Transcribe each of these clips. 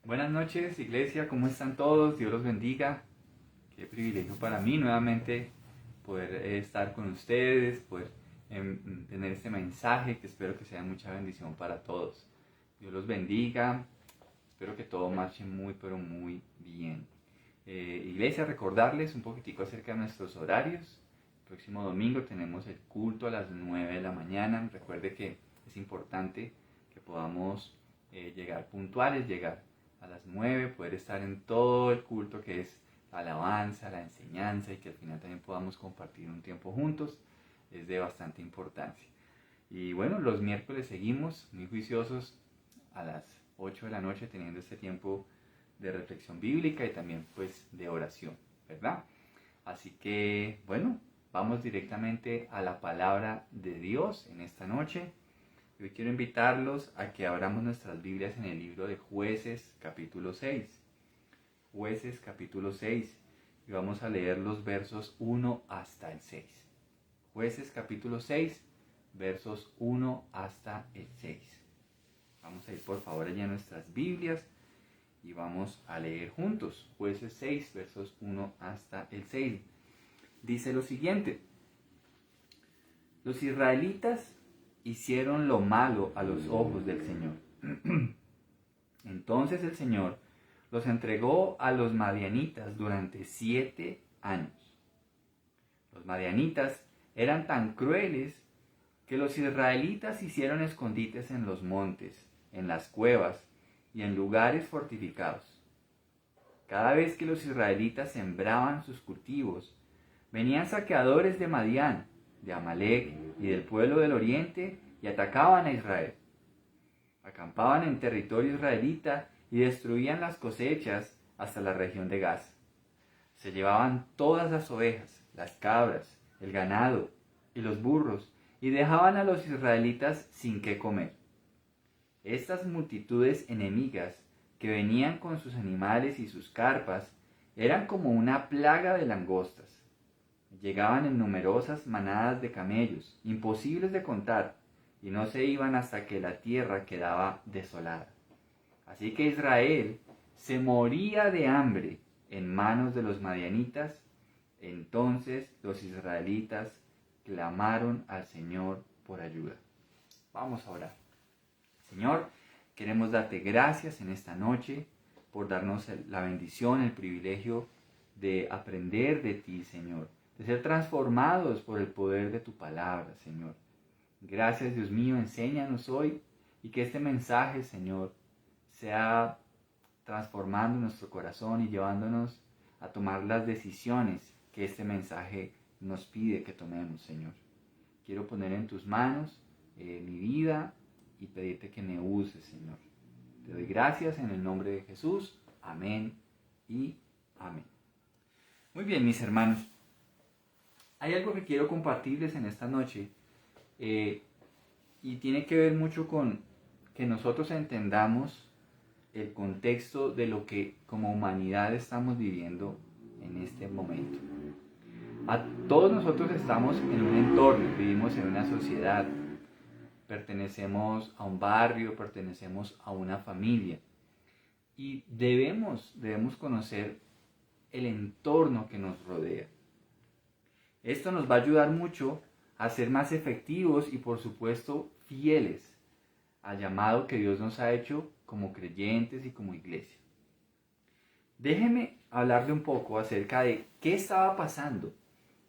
Buenas noches, iglesia, ¿cómo están todos? Dios los bendiga. Qué privilegio para mí nuevamente poder estar con ustedes, poder tener este mensaje que espero que sea mucha bendición para todos. Dios los bendiga, espero que todo marche muy, pero muy bien. Iglesia, recordarles un poquitico acerca de nuestros horarios. El próximo domingo tenemos el culto a las 9 de la mañana. Recuerde que es importante que podamos llegar puntuales, llegar a las 9, poder estar en todo el culto que es la alabanza, la enseñanza y que al final también podamos compartir un tiempo juntos, es de bastante importancia. Y bueno, los miércoles seguimos muy juiciosos a las 8 de la noche teniendo este tiempo de reflexión bíblica y también pues de oración, ¿verdad? Así que bueno, vamos directamente a la palabra de Dios en esta noche. Hoy quiero invitarlos a que abramos nuestras Biblias en el libro de Jueces capítulo 6. Jueces capítulo 6. Y vamos a leer los versos 1 hasta el 6. Jueces capítulo 6, versos 1 hasta el 6. Vamos a ir por favor allá a nuestras Biblias y vamos a leer juntos. Jueces 6, versos 1 hasta el 6. Dice lo siguiente: los israelitas hicieron lo malo a los ojos del Señor. Entonces el Señor los entregó a los madianitas durante 7 años. Los madianitas eran tan crueles que los israelitas hicieron escondites en los montes, en las cuevas y en lugares fortificados. Cada vez que los israelitas sembraban sus cultivos, venían saqueadores de Madián, de Amalec y del pueblo del oriente y atacaban a Israel. Acampaban en territorio israelita y destruían las cosechas hasta la región de Gaza. Se llevaban todas las ovejas, las cabras, el ganado y los burros y dejaban a los israelitas sin qué comer. Estas multitudes enemigas que venían con sus animales y sus carpas eran como una plaga de langostas. Llegaban en numerosas manadas de camellos, imposibles de contar, y no se iban hasta que la tierra quedaba desolada. Así que Israel se moría de hambre en manos de los madianitas. Entonces los israelitas clamaron al Señor por ayuda. Vamos a orar. Señor, queremos darte gracias en esta noche por darnos la bendición, el privilegio de aprender de ti, Señor, de ser transformados por el poder de tu palabra, Señor. Gracias, Dios mío, enséñanos hoy y que este mensaje, Señor, sea transformando nuestro corazón y llevándonos a tomar las decisiones que este mensaje nos pide que tomemos, Señor. Quiero poner en tus manos mi vida y pedirte que me uses, Señor. Te doy gracias en el nombre de Jesús. Amén y amén. Muy bien, mis hermanos. Hay algo que quiero compartirles en esta noche y tiene que ver mucho con que nosotros entendamos el contexto de lo que como humanidad estamos viviendo en este momento. Todos nosotros estamos en un entorno, vivimos en una sociedad, pertenecemos a un barrio, pertenecemos a una familia y debemos conocer el entorno que nos rodea. Esto nos va a ayudar mucho a ser más efectivos y por supuesto fieles al llamado que Dios nos ha hecho como creyentes y como iglesia. Déjeme hablarle un poco acerca de qué estaba pasando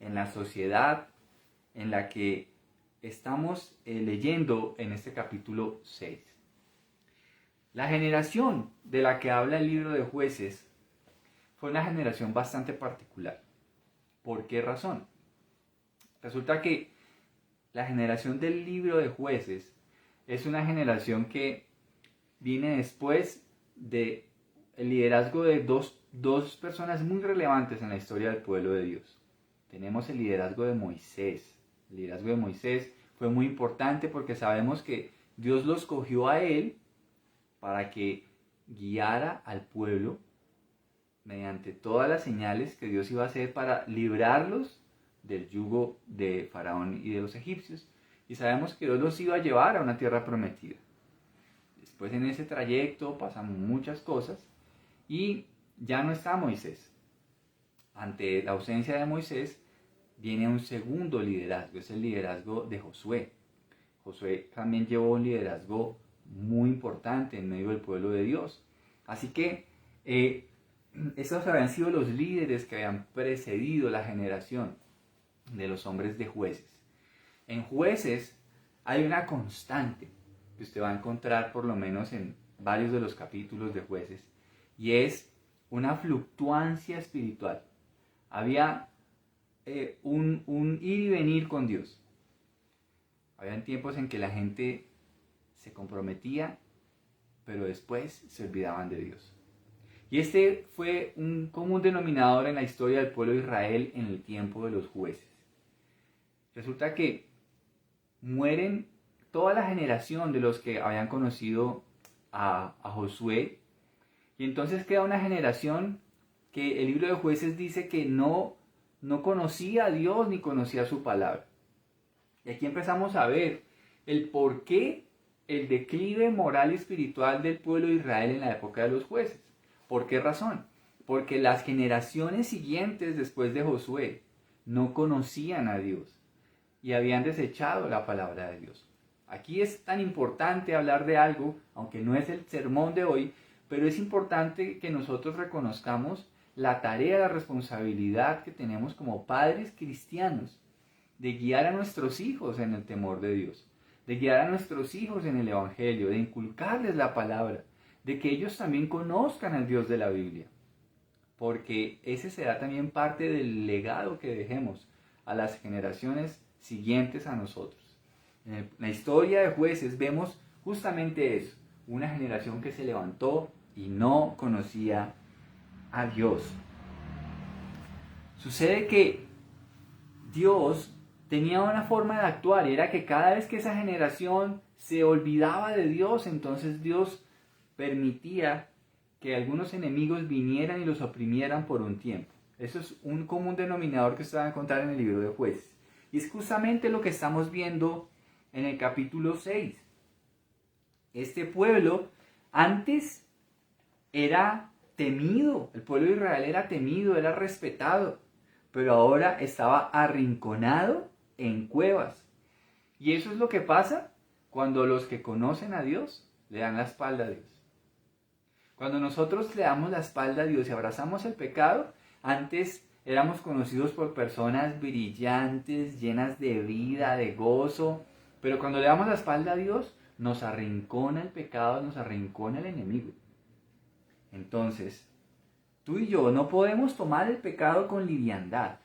en la sociedad en la que estamos leyendo en este capítulo 6. La generación de la que habla el libro de Jueces fue una generación bastante particular. ¿Por qué razón? Resulta que la generación del libro de Jueces es una generación que viene después del liderazgo de dos personas muy relevantes en la historia del pueblo de Dios. Tenemos el liderazgo de Moisés. El liderazgo de Moisés fue muy importante porque sabemos que Dios lo escogió a él para que guiara al pueblo mediante todas las señales que Dios iba a hacer para librarlos del yugo de Faraón y de los egipcios. Y sabemos que Dios los iba a llevar a una tierra prometida. Después en ese trayecto pasan muchas cosas y ya no está Moisés. Ante la ausencia de Moisés viene un segundo liderazgo, es el liderazgo de Josué. Josué también llevó un liderazgo muy importante en medio del pueblo de Dios. Así que estos habían sido los líderes que habían precedido la generación de los hombres de jueces. En jueces hay una constante que usted va a encontrar por lo menos en varios de los capítulos de jueces, y es una fluctuancia espiritual. Había un ir y venir con Dios. Habían tiempos en que la gente se comprometía, pero después se olvidaban de Dios. Y este fue un común denominador en la historia del pueblo de Israel en el tiempo de los jueces. Resulta que mueren toda la generación de los que habían conocido a Josué, y entonces queda una generación que el libro de Jueces dice que no conocía a Dios ni conocía su palabra. Y aquí empezamos a ver el por qué el declive moral y espiritual del pueblo de Israel en la época de los jueces. ¿Por qué razón? Porque las generaciones siguientes después de Josué no conocían a Dios y habían desechado la palabra de Dios. Aquí es tan importante hablar de algo, aunque no es el sermón de hoy, pero es importante que nosotros reconozcamos la tarea, la responsabilidad que tenemos como padres cristianos de guiar a nuestros hijos en el temor de Dios, de guiar a nuestros hijos en el Evangelio, de inculcarles la palabra, de que ellos también conozcan al Dios de la Biblia, porque ese será también parte del legado que dejemos a las generaciones siguientes a nosotros. En la historia de Jueces vemos justamente eso, una generación que se levantó y no conocía a Dios. Sucede que Dios tenía una forma de actuar, y era que cada vez que esa generación se olvidaba de Dios, entonces Dios permitía que algunos enemigos vinieran y los oprimieran por un tiempo. Eso es un común denominador que usted va a encontrar en el libro de Jueces. Y es justamente lo que estamos viendo en el capítulo 6. Este pueblo antes era temido, el pueblo de Israel era temido, era respetado, pero ahora estaba arrinconado en cuevas. Y eso es lo que pasa cuando los que conocen a Dios le dan la espalda a Dios. Cuando nosotros le damos la espalda a Dios y abrazamos el pecado, antes éramos conocidos por personas brillantes, llenas de vida, de gozo, pero cuando le damos la espalda a Dios, nos arrincona el pecado, nos arrincona el enemigo. Entonces, tú y yo no podemos tomar el pecado con liviandad,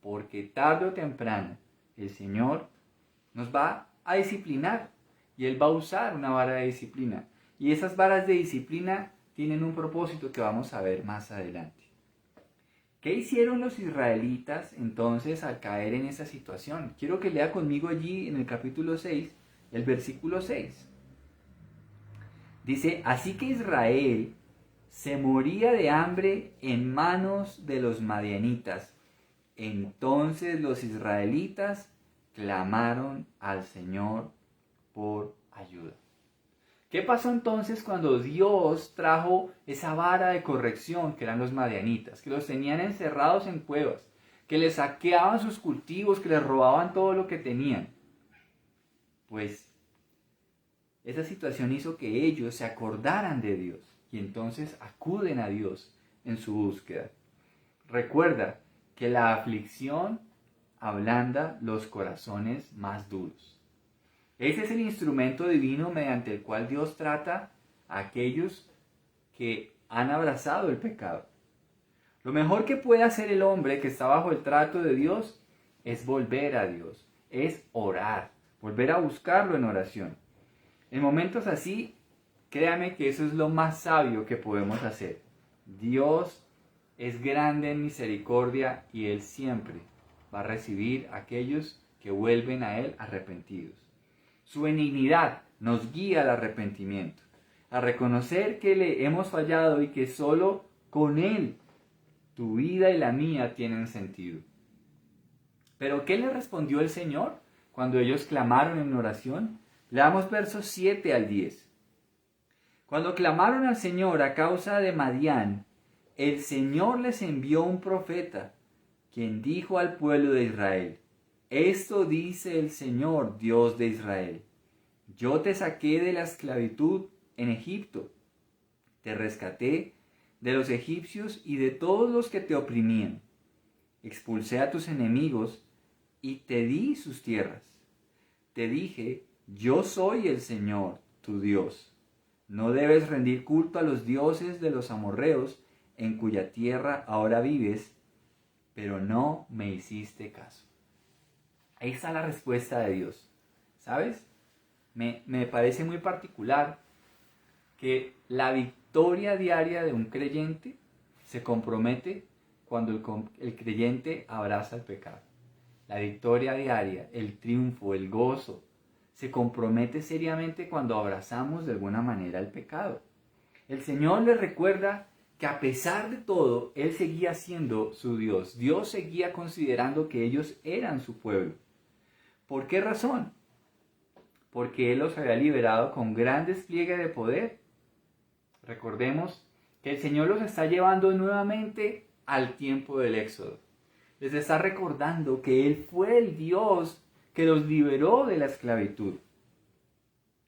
porque tarde o temprano el Señor nos va a disciplinar y Él va a usar una vara de disciplina. Y esas varas de disciplina tienen un propósito que vamos a ver más adelante. ¿Qué hicieron los israelitas entonces al caer en esa situación? Quiero que lea conmigo allí en el capítulo 6, el versículo 6. Dice, así que Israel se moría de hambre en manos de los madianitas. Entonces los israelitas clamaron al Señor por ayuda. ¿Qué pasó entonces cuando Dios trajo esa vara de corrección que eran los madianitas, que los tenían encerrados en cuevas, que les saqueaban sus cultivos, que les robaban todo lo que tenían? Pues esa situación hizo que ellos se acordaran de Dios y entonces acuden a Dios en su búsqueda. Recuerda que la aflicción ablanda los corazones más duros. Ese es el instrumento divino mediante el cual Dios trata a aquellos que han abrazado el pecado. Lo mejor que puede hacer el hombre que está bajo el trato de Dios es volver a Dios, es orar, volver a buscarlo en oración. En momentos así, créame que eso es lo más sabio que podemos hacer. Dios es grande en misericordia y Él siempre va a recibir a aquellos que vuelven a Él arrepentidos. Su benignidad nos guía al arrepentimiento, a reconocer que le hemos fallado y que solo con Él tu vida y la mía tienen sentido. ¿Pero qué le respondió el Señor cuando ellos clamaron en oración? Leamos versos 7 al 10. Cuando clamaron al Señor a causa de Madián, el Señor les envió un profeta, quien dijo al pueblo de Israel: Esto dice el Señor, Dios de Israel: Yo te saqué de la esclavitud en Egipto, te rescaté de los egipcios y de todos los que te oprimían. Expulsé a tus enemigos y te di sus tierras. Te dije: Yo soy el Señor, tu Dios. No debes rendir culto a los dioses de los amorreos, en cuya tierra ahora vives, pero no me hiciste caso. Ahí está la respuesta de Dios. ¿Sabes? Me parece muy particular que la victoria diaria de un creyente se compromete cuando el creyente abraza el pecado. La victoria diaria, el triunfo, el gozo, se compromete seriamente cuando abrazamos de alguna manera el pecado. El Señor les recuerda que a pesar de todo, Él seguía siendo su Dios. Dios seguía considerando que ellos eran su pueblo. ¿Por qué razón? Porque Él los había liberado con gran despliegue de poder. Recordemos que el Señor los está llevando nuevamente al tiempo del Éxodo. Les está recordando que Él fue el Dios que los liberó de la esclavitud.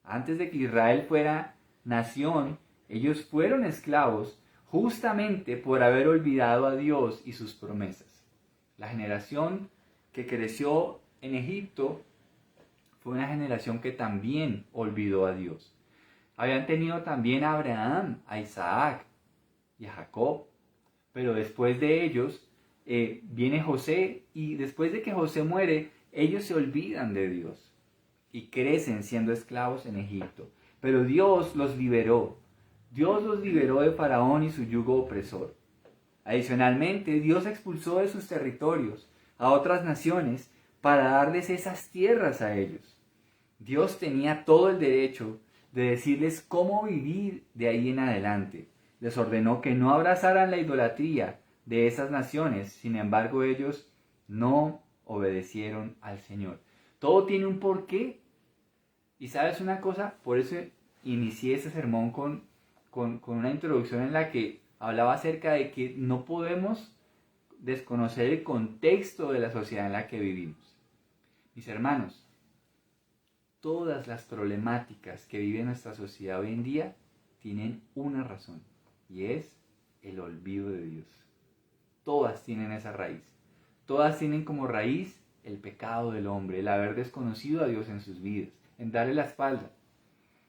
Antes de que Israel fuera nación, ellos fueron esclavos justamente por haber olvidado a Dios y sus promesas. La generación que creció en Egipto fue una generación que también olvidó a Dios. Habían tenido también a Abraham, a Isaac y a Jacob, pero después de ellos viene José, y después de que José muere, ellos se olvidan de Dios y crecen siendo esclavos en Egipto. Pero Dios los liberó. Dios los liberó de Faraón y su yugo opresor. Adicionalmente, Dios expulsó de sus territorios a otras naciones para darles esas tierras a ellos. Dios tenía todo el derecho de decirles cómo vivir de ahí en adelante. Les ordenó que no abrazaran la idolatría de esas naciones. Sin embargo, ellos no obedecieron al Señor. Todo tiene un porqué. Y sabes una cosa, por eso inicié este sermón con una introducción en la que hablaba acerca de que no podemos desconocer el contexto de la sociedad en la que vivimos. Mis hermanos, todas las problemáticas que vive nuestra sociedad hoy en día tienen una razón, y es el olvido de Dios. Todas tienen esa raíz. Todas tienen como raíz el pecado del hombre, el haber desconocido a Dios en sus vidas, en darle la espalda.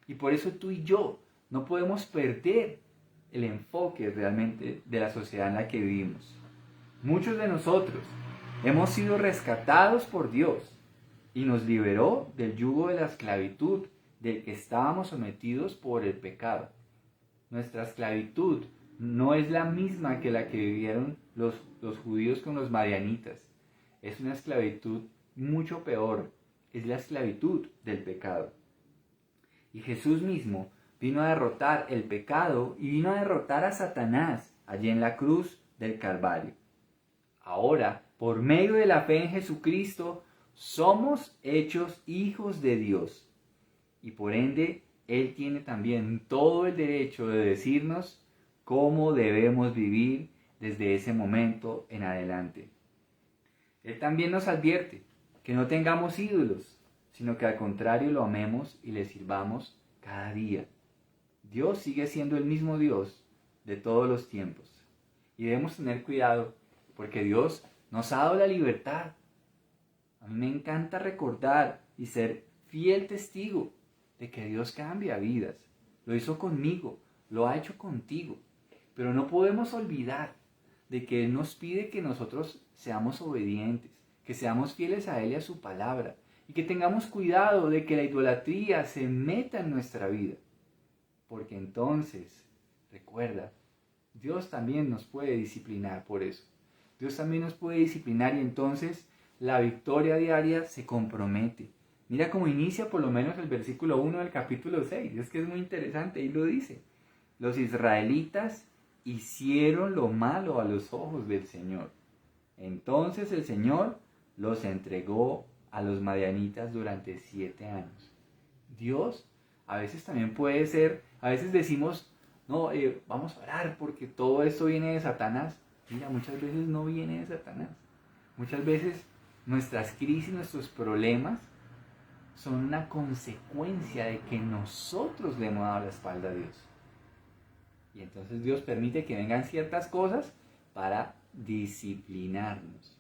Y por eso tú y yo no podemos perder el enfoque realmente de la sociedad en la que vivimos. Muchos de nosotros hemos sido rescatados por Dios y nos liberó del yugo de la esclavitud del que estábamos sometidos por el pecado. Nuestra esclavitud no es la misma que la que vivieron los judíos con los madianitas. Es una esclavitud mucho peor. Es la esclavitud del pecado. Y Jesús mismo vino a derrotar el pecado y vino a derrotar a Satanás allí en la cruz del Calvario. Ahora, por medio de la fe en Jesucristo, somos hechos hijos de Dios. Y por ende, Él tiene también todo el derecho de decirnos cómo debemos vivir desde ese momento en adelante. Él también nos advierte que no tengamos ídolos, sino que al contrario lo amemos y le sirvamos cada día. Dios sigue siendo el mismo Dios de todos los tiempos. Y debemos tener cuidado porque Dios nos ha dado la libertad. A mí me encanta recordar y ser fiel testigo de que Dios cambia vidas. Lo hizo conmigo, lo ha hecho contigo. Pero no podemos olvidar de que Él nos pide que nosotros seamos obedientes, que seamos fieles a Él y a su palabra, y que tengamos cuidado de que la idolatría se meta en nuestra vida. Porque entonces, recuerda, Dios también nos puede disciplinar por eso. Dios también nos puede disciplinar y entonces la victoria diaria se compromete. Mira cómo inicia por lo menos el versículo 1 del capítulo 6. Es que es muy interesante, ahí lo dice. Los israelitas hicieron lo malo a los ojos del Señor. Entonces el Señor los entregó a los madianitas durante 7 años. Dios A veces también puede ser, a veces decimos, no, vamos a orar porque todo esto viene de Satanás. Mira, muchas veces no viene de Satanás. Muchas veces nuestras crisis, nuestros problemas son una consecuencia de que nosotros le hemos dado la espalda a Dios. Y entonces Dios permite que vengan ciertas cosas para disciplinarnos.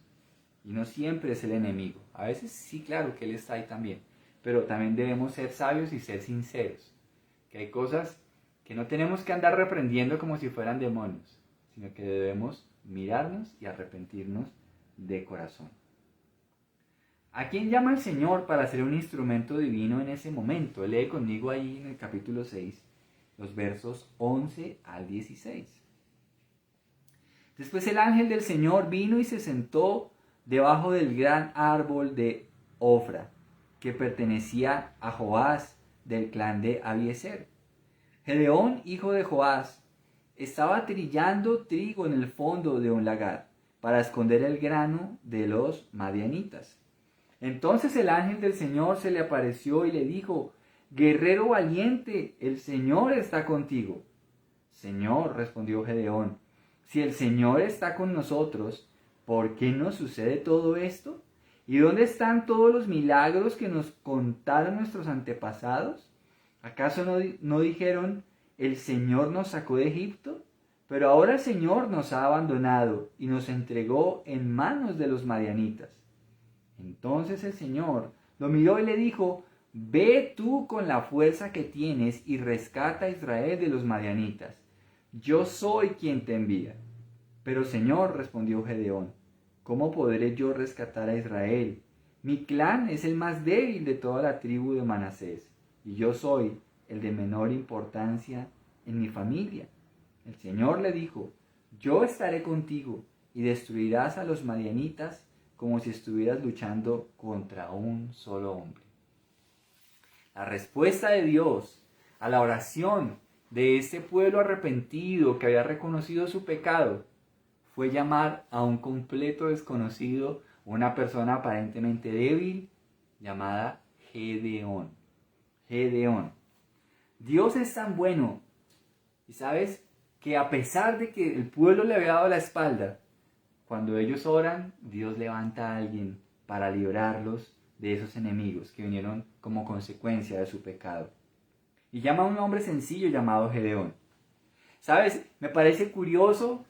Y no siempre es el enemigo. A veces sí, claro que Él está ahí también. Pero también debemos ser sabios y ser sinceros. Que hay cosas que no tenemos que andar reprendiendo como si fueran demonios, sino que debemos mirarnos y arrepentirnos de corazón. ¿A quién llama el Señor para ser un instrumento divino en ese momento? Lee conmigo ahí en el capítulo 6, los versos 11 al 16. Después el ángel del Señor vino y se sentó debajo del gran árbol de Ofra, que pertenecía a Joás, del clan de Abiezer. Gedeón, hijo de Joás, estaba trillando trigo en el fondo de un lagar, para esconder el grano de los madianitas. Entonces el ángel del Señor se le apareció y le dijo: guerrero valiente, el Señor está contigo. Señor, respondió Gedeón, si el Señor está con nosotros, ¿por qué nos sucede todo esto? ¿Y dónde están todos los milagros que nos contaron nuestros antepasados? ¿Acaso no dijeron, el Señor nos sacó de Egipto? Pero ahora el Señor nos ha abandonado y nos entregó en manos de los madianitas. Entonces el Señor lo miró y le dijo: ve tú con la fuerza que tienes y rescata a Israel de los madianitas. Yo soy quien te envía. Pero Señor, respondió Gedeón, ¿cómo podré yo rescatar a Israel? Mi clan es el más débil de toda la tribu de Manasés, y yo soy el de menor importancia en mi familia. El Señor le dijo: yo estaré contigo y destruirás a los madianitas como si estuvieras luchando contra un solo hombre. La respuesta de Dios a la oración de este pueblo arrepentido que había reconocido su pecado fue llamar a un completo desconocido, una persona aparentemente débil, llamada Gedeón. Gedeón. Dios es tan bueno, y sabes que a pesar de que el pueblo le había dado la espalda, cuando ellos oran, Dios levanta a alguien para librarlos de esos enemigos que vinieron como consecuencia de su pecado. Y llama a un hombre sencillo llamado Gedeón. ¿Sabes? Me parece curioso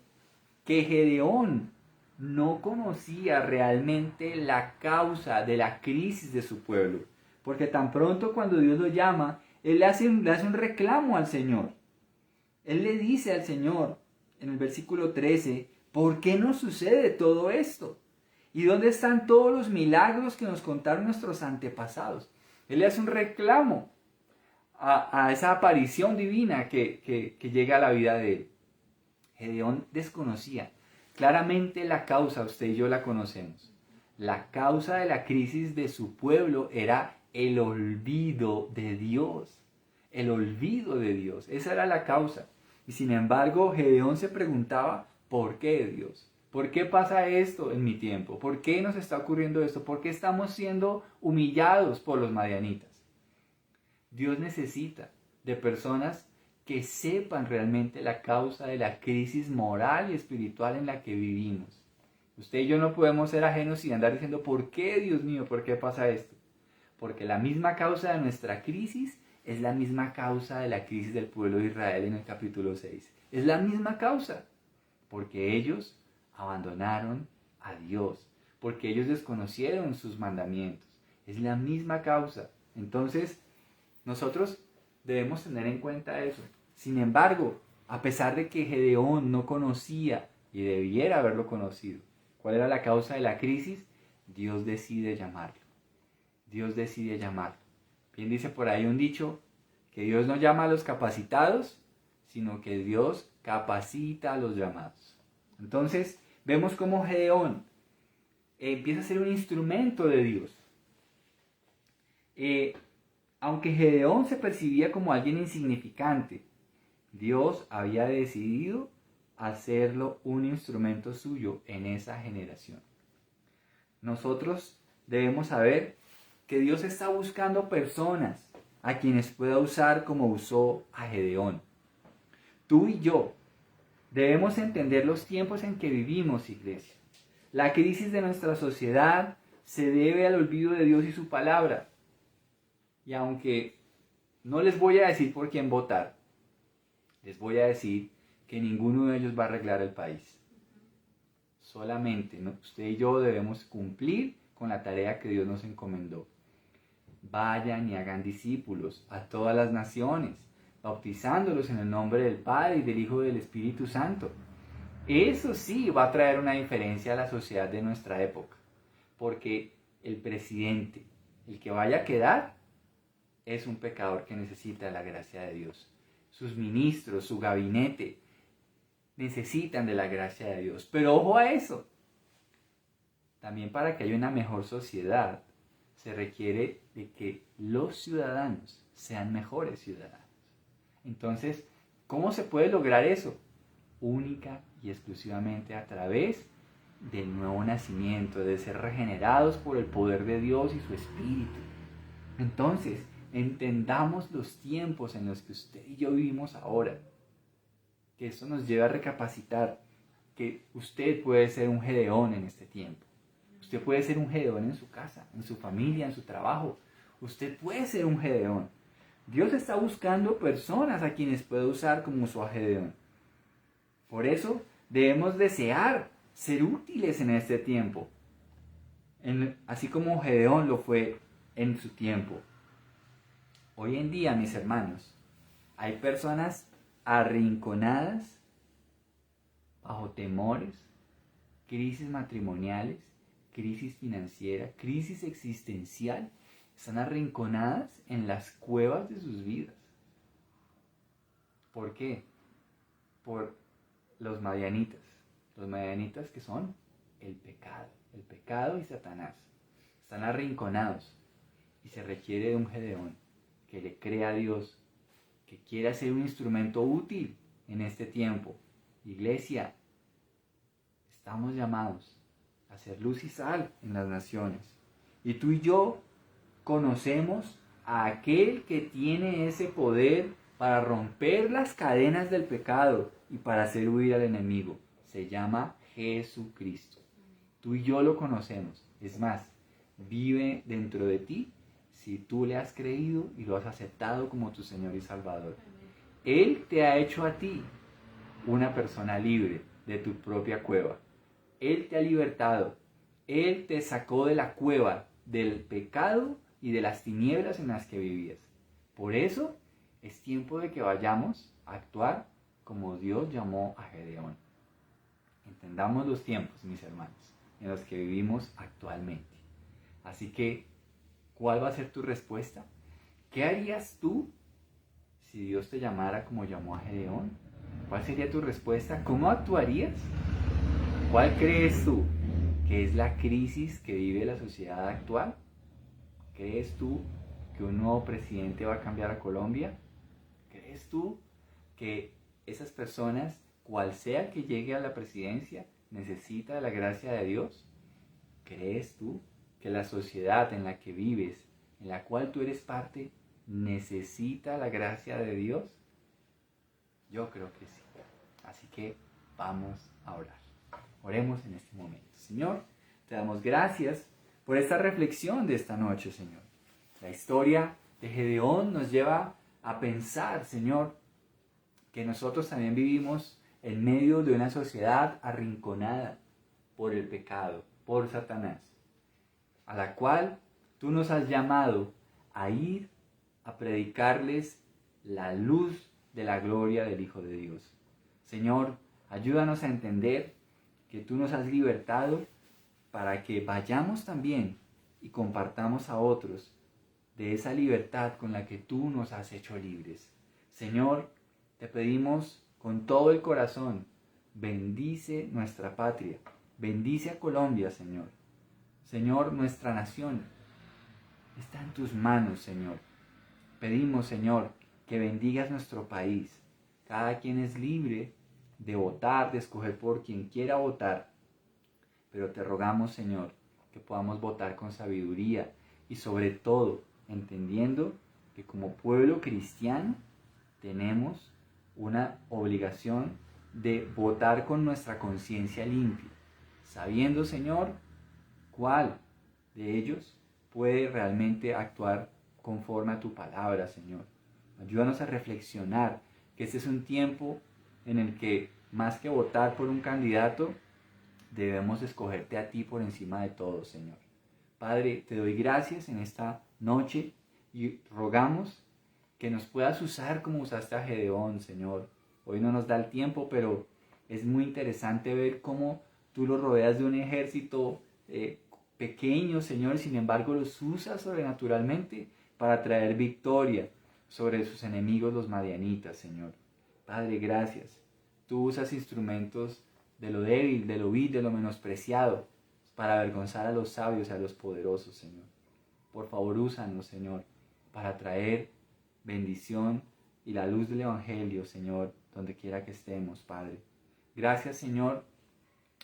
que Gedeón no conocía realmente la causa de la crisis de su pueblo. Porque tan pronto cuando Dios lo llama, él le hace un reclamo al Señor. Él le dice al Señor, en el versículo 13, ¿por qué nos sucede todo esto? ¿Y dónde están todos los milagros que nos contaron nuestros antepasados? Él le hace un reclamo a esa aparición divina que llega a la vida de él. Gedeón desconocía claramente la causa, usted y yo la conocemos. La causa de la crisis de su pueblo era el olvido de Dios. El olvido de Dios, esa era la causa. Y sin embargo, Gedeón se preguntaba, ¿por qué Dios? ¿Por qué pasa esto en mi tiempo? ¿Por qué nos está ocurriendo esto? ¿Por qué estamos siendo humillados por los madianitas? Dios necesita de personas que sepan realmente la causa de la crisis moral y espiritual en la que vivimos. Usted y yo no podemos ser ajenos y andar diciendo, ¿por qué, Dios mío? ¿Por qué pasa esto? Porque la misma causa de nuestra crisis es la misma causa de la crisis del pueblo de Israel en el capítulo 6. Es la misma causa. Porque ellos abandonaron a Dios. Porque ellos desconocieron sus mandamientos. Es la misma causa. Entonces, nosotros debemos tener en cuenta eso. Sin embargo, a pesar de que Gedeón no conocía, y debiera haberlo conocido, cuál era la causa de la crisis, Dios decide llamarlo. Dios decide llamarlo. Bien dice por ahí un dicho, que Dios no llama a los capacitados, sino que Dios capacita a los llamados. Entonces, vemos cómo Gedeón empieza a ser un instrumento de Dios. Aunque Gedeón se percibía como alguien insignificante, Dios había decidido hacerlo un instrumento suyo en esa generación. Nosotros debemos saber que Dios está buscando personas a quienes pueda usar como usó a Gedeón. Tú y yo debemos entender los tiempos en que vivimos, iglesia. La crisis de nuestra sociedad se debe al olvido de Dios y su palabra. Y aunque no les voy a decir por quién votar, les voy a decir que ninguno de ellos va a arreglar el país. Solamente usted y yo debemos cumplir con la tarea que Dios nos encomendó. Vayan y hagan discípulos a todas las naciones, bautizándolos en el nombre del Padre y del Hijo y del Espíritu Santo. Eso sí va a traer una diferencia a la sociedad de nuestra época, porque el presidente, el que vaya a quedar, es un pecador que necesita la gracia de Dios. Sus ministros, su gabinete, necesitan de la gracia de Dios. Pero ojo a eso. También para que haya una mejor sociedad, se requiere de que los ciudadanos sean mejores ciudadanos. Entonces, ¿cómo se puede lograr eso? Única y exclusivamente a través del nuevo nacimiento, de ser regenerados por el poder de Dios y su Espíritu. Entonces, entendamos los tiempos en los que usted y yo vivimos ahora. Que eso nos lleva a recapacitar que usted puede ser un Gedeón en este tiempo. Usted puede ser un Gedeón en su casa, en su familia, en su trabajo. Usted puede ser un Gedeón. Dios está buscando personas a quienes puede usar como su Gedeón. Por eso debemos desear ser útiles en este tiempo, así como Gedeón lo fue en su tiempo. Hoy en día, mis hermanos, hay personas arrinconadas bajo temores, crisis matrimoniales, crisis financiera, crisis existencial. Están arrinconadas en las cuevas de sus vidas. ¿Por qué? Por los madianitas. Los madianitas que son el pecado y Satanás. Están arrinconados y se requiere de un Gedeón que le crea a Dios, que quiera ser un instrumento útil en este tiempo. Iglesia, estamos llamados a ser luz y sal en las naciones. Y tú y yo conocemos a aquel que tiene ese poder para romper las cadenas del pecado y para hacer huir al enemigo. Se llama Jesucristo. Tú y yo lo conocemos. Es más, vive dentro de ti si tú le has creído y lo has aceptado como tu Señor y Salvador. Él te ha hecho a ti una persona libre de tu propia cueva. Él te ha libertado. Él te sacó de la cueva del pecado y de las tinieblas en las que vivías. Por eso es tiempo de que vayamos a actuar como Dios llamó a Gedeón. Entendamos los tiempos, mis hermanos, en los que vivimos actualmente. Así que, ¿cuál va a ser tu respuesta? ¿Qué harías tú si Dios te llamara como llamó a Gedeón? ¿Cuál sería tu respuesta? ¿Cómo actuarías? ¿Cuál crees tú que es la crisis que vive la sociedad actual? ¿Crees tú que un nuevo presidente va a cambiar a Colombia? ¿Crees tú que esas personas, cual sea que llegue a la presidencia, necesita de la gracia de Dios? ¿Crees tú que la sociedad en la que vives, en la cual tú eres parte, necesita la gracia de Dios? Yo creo que sí. Así que vamos a orar. Oremos en este momento. Señor, te damos gracias por esta reflexión de esta noche, Señor. La historia de Gedeón nos lleva a pensar, Señor, que nosotros también vivimos en medio de una sociedad arrinconada por el pecado, por Satanás, a la cual tú nos has llamado a ir a predicarles la luz de la gloria del Hijo de Dios. Señor, ayúdanos a entender que tú nos has libertado para que vayamos también y compartamos a otros de esa libertad con la que tú nos has hecho libres. Señor, te pedimos con todo el corazón, bendice nuestra patria, bendice a Colombia, Señor. Señor, nuestra nación está en tus manos, Señor. Pedimos, Señor, que bendigas nuestro país. Cada quien es libre de votar, de escoger por quien quiera votar. Pero te rogamos, Señor, que podamos votar con sabiduría y sobre todo entendiendo que como pueblo cristiano tenemos una obligación de votar con nuestra conciencia limpia, sabiendo, Señor, cuál de ellos puede realmente actuar conforme a tu palabra, Señor. Ayúdanos a reflexionar que este es un tiempo en el que, más que votar por un candidato, debemos escogerte a ti por encima de todo, Señor. Padre, te doy gracias en esta noche y rogamos que nos puedas usar como usaste a Gedeón, Señor. Hoy no nos da el tiempo, pero es muy interesante ver cómo tú lo rodeas de un ejército pequeño, Señor, sin embargo los usas sobrenaturalmente para traer victoria sobre sus enemigos, los madianitas, Señor. Padre, gracias. Tú usas instrumentos de lo débil, de lo vil, de lo menospreciado, para avergonzar a los sabios y a los poderosos, Señor. Por favor, úsanos, Señor, para traer bendición y la luz del Evangelio, Señor, donde quiera que estemos, Padre. Gracias, Señor.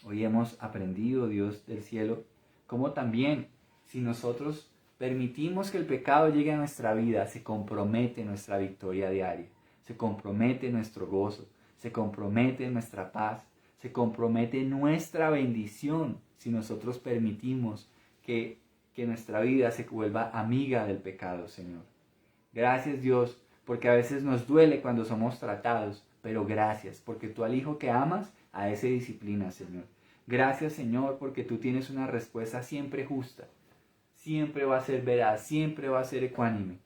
Hoy hemos aprendido, Dios del cielo, cómo también, si nosotros permitimos que el pecado llegue a nuestra vida, se compromete nuestra victoria diaria, se compromete nuestro gozo, se compromete nuestra paz, se compromete nuestra bendición si nosotros permitimos que nuestra vida se vuelva amiga del pecado, Señor. Gracias, Dios, porque a veces nos duele cuando somos tratados, pero gracias, porque tú al hijo que amas, a ese disciplina, Señor. Gracias, Señor, porque tú tienes una respuesta siempre justa, siempre va a ser veraz, siempre va a ser ecuánime.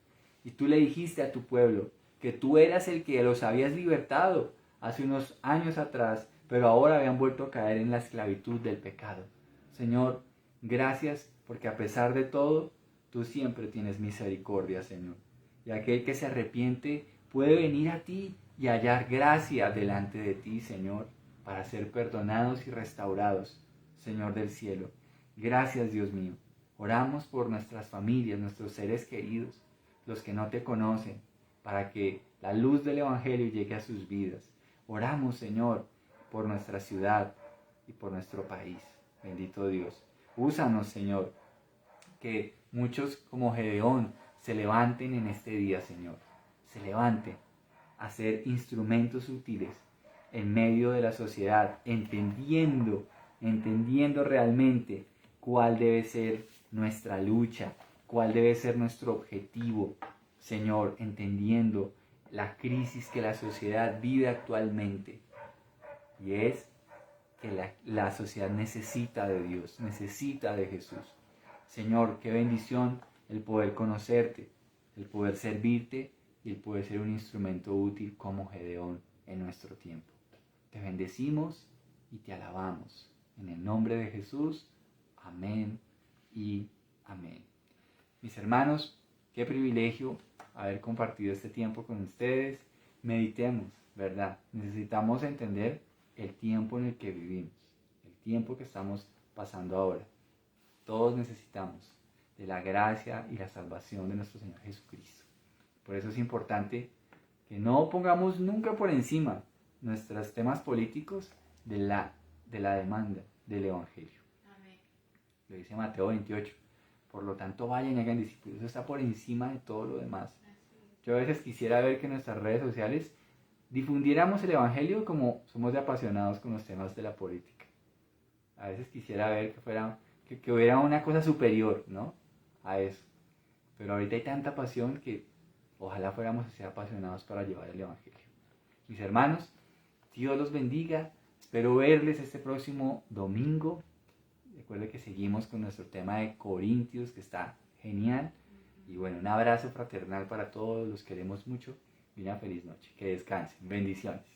Y tú le dijiste a tu pueblo que tú eras el que los habías libertado hace unos años atrás, pero ahora habían vuelto a caer en la esclavitud del pecado. Señor, gracias porque a pesar de todo, tú siempre tienes misericordia, Señor. Y aquel que se arrepiente puede venir a ti y hallar gracia delante de ti, Señor, para ser perdonados y restaurados, Señor del cielo. Gracias, Dios mío. Oramos por nuestras familias, nuestros seres queridos, los que no te conocen, para que la luz del Evangelio llegue a sus vidas. Oramos, Señor, por nuestra ciudad y por nuestro país. Bendito Dios. Úsanos, Señor, que muchos como Gedeón se levanten en este día, Señor. Se levanten a ser instrumentos útiles en medio de la sociedad, entendiendo realmente cuál debe ser nuestra lucha, cuál debe ser nuestro objetivo, Señor, entendiendo la crisis que la sociedad vive actualmente. Y es que la sociedad necesita de Dios, necesita de Jesús. Señor, qué bendición el poder conocerte, el poder servirte y el poder ser un instrumento útil como Gedeón en nuestro tiempo. Te bendecimos y te alabamos. En el nombre de Jesús, amén y amén. Mis hermanos, qué privilegio haber compartido este tiempo con ustedes. Meditemos, ¿verdad? Necesitamos entender el tiempo en el que vivimos, el tiempo que estamos pasando ahora. Todos necesitamos de la gracia y la salvación de nuestro Señor Jesucristo. Por eso es importante que no pongamos nunca por encima nuestros temas políticos de la demanda del Evangelio. Amén. Lo dice Mateo 28. Por lo tanto, vayan y hagan discípulos. Eso está por encima de todo lo demás. Yo a veces quisiera ver que en nuestras redes sociales difundiéramos el Evangelio como somos de apasionados con los temas de la política. A veces quisiera ver que hubiera una cosa superior, ¿no?, a eso. Pero ahorita hay tanta pasión que ojalá fuéramos así apasionados para llevar el Evangelio. Mis hermanos, Dios los bendiga. Espero verles este próximo domingo. Recuerden que seguimos con nuestro tema de Corintios, que está genial. Y bueno, un abrazo fraternal para todos, los queremos mucho y una feliz noche. Que descansen. Bendiciones.